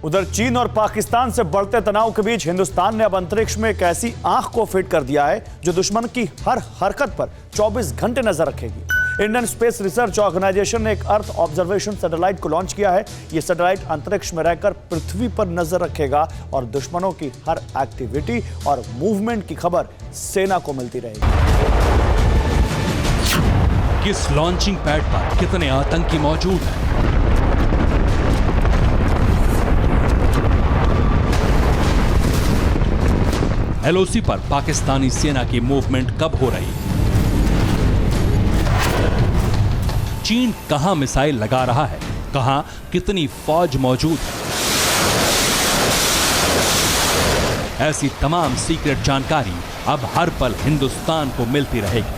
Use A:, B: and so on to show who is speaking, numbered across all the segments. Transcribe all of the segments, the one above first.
A: उधर चीन और पाकिस्तान से बढ़ते तनाव के बीच हिंदुस्तान ने अब अंतरिक्ष में एक ऐसी आंख को फिट कर दिया है जो दुश्मन की हर हरकत पर 24 घंटे नजर रखेगी। इंडियन स्पेस रिसर्च ऑर्गेनाइजेशन ने एक अर्थ ऑब्जर्वेशन सैटेलाइट को लॉन्च किया है। यह सैटेलाइट अंतरिक्ष में रहकर पृथ्वी पर नजर रखेगा और दुश्मनों की हर एक्टिविटी और मूवमेंट की खबर सेना को मिलती रहेगी।
B: किस लॉन्चिंग पैड पर कितने आतंकी मौजूद हैं? एलओसी पर पाकिस्तानी सेना की मूवमेंट कब हो रही? चीन कहां मिसाइल लगा रहा है? कहां कितनी फौज मौजूद है? ऐसी तमाम सीक्रेट जानकारी अब हर पल हिंदुस्तान को मिलती रहेगी।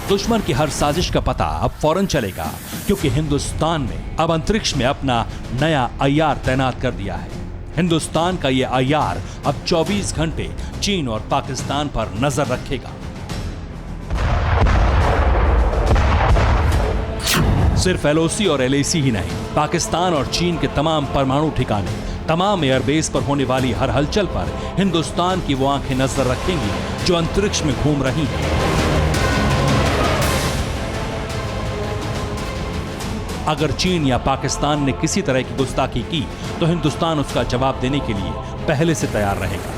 B: दुश्मन की हर साजिश का पता अब फौरन चलेगा, क्योंकि हिंदुस्तान ने अब अंतरिक्ष में अपना नया IR तैनात कर दिया है। हिंदुस्तान का यह IR अब 24 घंटे चीन और पाकिस्तान पर नजर रखेगा। सिर्फ LOC और LAC ही नहीं, पाकिस्तान और चीन के तमाम परमाणु ठिकाने, तमाम एयरबेस पर होने वाली हर हलचल पर हिंदुस्तान की वो आंखें नजर रखेंगी जो अंतरिक्ष में घूम रही हैं। अगर चीन या पाकिस्तान ने किसी तरह की गुस्ताखी की तो हिंदुस्तान उसका जवाब देने के लिए पहले से तैयार रहेगा।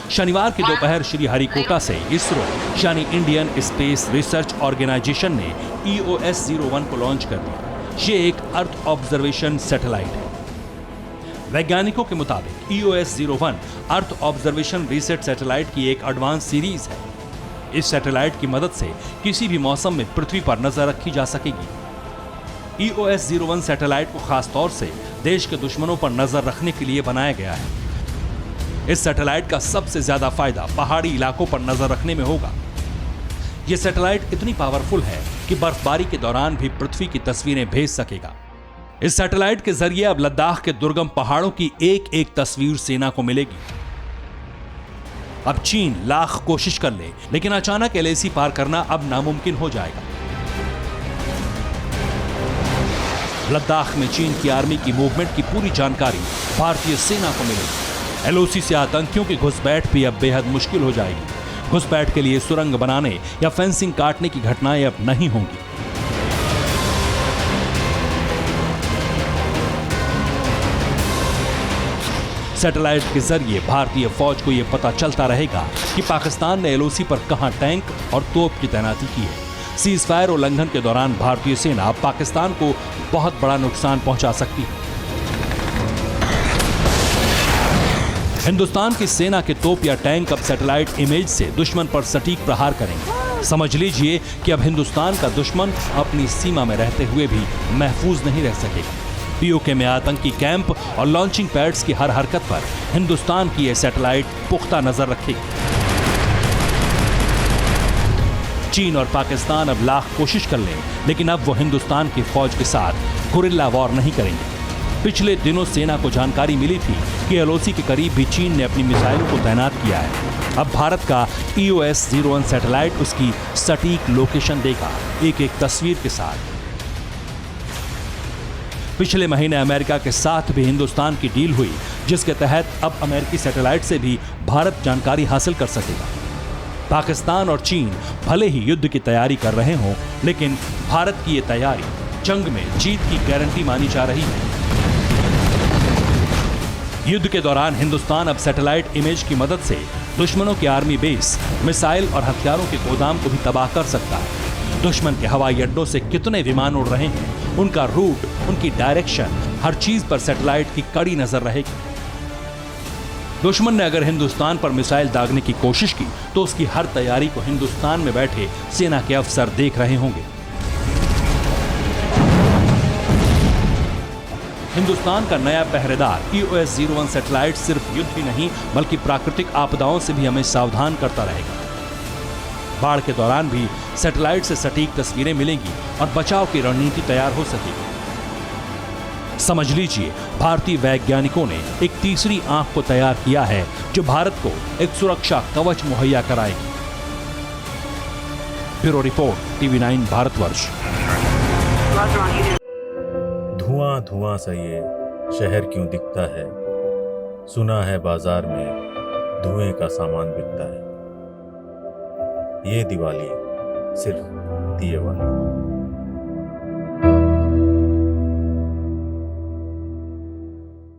B: शनिवार की दोपहर श्रीहरिकोटा से इसरो यानी इंडियन स्पेस रिसर्च ऑर्गेनाइजेशन ने EOS-01 को लॉन्च कर दिया। ये एक अर्थ ऑब्जर्वेशन सैटेलाइट है। वैज्ञानिकों के मुताबिक EOS-01 earth observation research satellite की एक एडवांस सीरीज है। इस सैटेलाइट की मदद से किसी भी मौसम में पृथ्वी पर नजर रखी जा सकेगी। EOS-01 सैटेलाइट को खास तौर से देश के दुश्मनों पर नजर रखने के लिए बनाया गया है। इस सैटेलाइट का सबसे ज्यादा फायदा पहाड़ी इलाकों पर नजर रखने में होगा। यह सैटेलाइट इतनी पावरफुल है कि बर्फबारी के दौरान भी पृथ्वी की तस्वीरें भेज सकेगा। इस सैटेलाइट के जरिए अब लद्दाख के दुर्गम पहाड़ों की एक एक तस्वीर सेना को मिलेगी। अब चीन लाख कोशिश कर ले, लेकिन अचानक LAC पार करना अब नामुमकिन हो जाएगा। लद्दाख में चीन की आर्मी की मूवमेंट की पूरी जानकारी भारतीय सेना को मिलेगी। LOC से आतंकियों की घुसपैठ भी अब बेहद मुश्किल हो जाएगी। घुसपैठ के लिए सुरंग बनाने या फेंसिंग काटने की घटनाएं अब नहीं होंगी। सैटेलाइट के जरिए भारतीय फौज को यह पता चलता रहेगा कि पाकिस्तान ने LOC पर कहां टैंक और तोप की तैनाती की है। सीज फायर उल्लंघन के दौरान भारतीय सेना पाकिस्तान को बहुत बड़ा नुकसान पहुंचा सकती है। हिंदुस्तान की सेना के तोप या टैंक अब सैटेलाइट इमेज से दुश्मन पर सटीक प्रहार करेंगे। समझ लीजिए कि अब हिंदुस्तान का दुश्मन अपनी सीमा में रहते हुए भी महफूज नहीं रह सकेगा। POK में आतंकी कैंप और लॉन्चिंग पैड्स की हर हरकत पर हिंदुस्तान की यह सैटेलाइट पुख्ता नजर रखेगी। चीन और पाकिस्तान अब लाख कोशिश कर लें, लेकिन अब वो हिंदुस्तान की फौज के साथ गुरिल्ला वॉर नहीं करेंगे। पिछले दिनों सेना को जानकारी मिली थी कि LOC के करीब भी चीन ने अपनी मिसाइलों को तैनात किया है। अब भारत का EOS-01 सैटेलाइट उसकी सटीक लोकेशन देगा, एक एक तस्वीर के साथ। पिछले महीने अमेरिका के साथ भी हिंदुस्तान की डील हुई, जिसके तहत अब अमेरिकी सैटेलाइट से भी भारत जानकारी हासिल कर सकेगा। पाकिस्तान और चीन भले ही युद्ध की तैयारी कर रहे हों, लेकिन भारत की यह तैयारी जंग में जीत की गारंटी मानी जा रही है। युद्ध के दौरान हिंदुस्तान अब सैटेलाइट इमेज की मदद से दुश्मनों के आर्मी बेस, मिसाइल और हथियारों के गोदाम को भी तबाह कर सकता है। दुश्मन के हवाई अड्डों से कितने विमान उड़ रहे हैं, उनका रूट, उनकी डायरेक्शन, हर चीज पर सैटेलाइट की कड़ी नजर रहेगी। दुश्मन ने अगर हिंदुस्तान पर मिसाइल दागने की कोशिश की तो उसकी हर तैयारी को हिंदुस्तान में बैठे सेना के अफसर देख रहे होंगे। हिंदुस्तान का नया पहरेदार EOS-01 सैटेलाइट सिर्फ युद्ध ही नहीं बल्कि प्राकृतिक आपदाओं से भी हमें सावधान करता रहेगा। बाढ़ के दौरान भी सैटेलाइट से सटीक तस्वीरें मिलेंगी और बचाव की रणनीति तैयार हो सकेगी। समझ लीजिए, भारतीय वैज्ञानिकों ने एक तीसरी आंख को तैयार किया है जो भारत को एक सुरक्षा कवच मुहैया कराएगी। Bureau report TV9 Bharatvarsh.
C: धुआं धुआं सा ये शहर क्यों दिखता है, सुना है बाजार में धुएं का सामान बिकता है। ये दिवाली सिर्फ दिए वाली।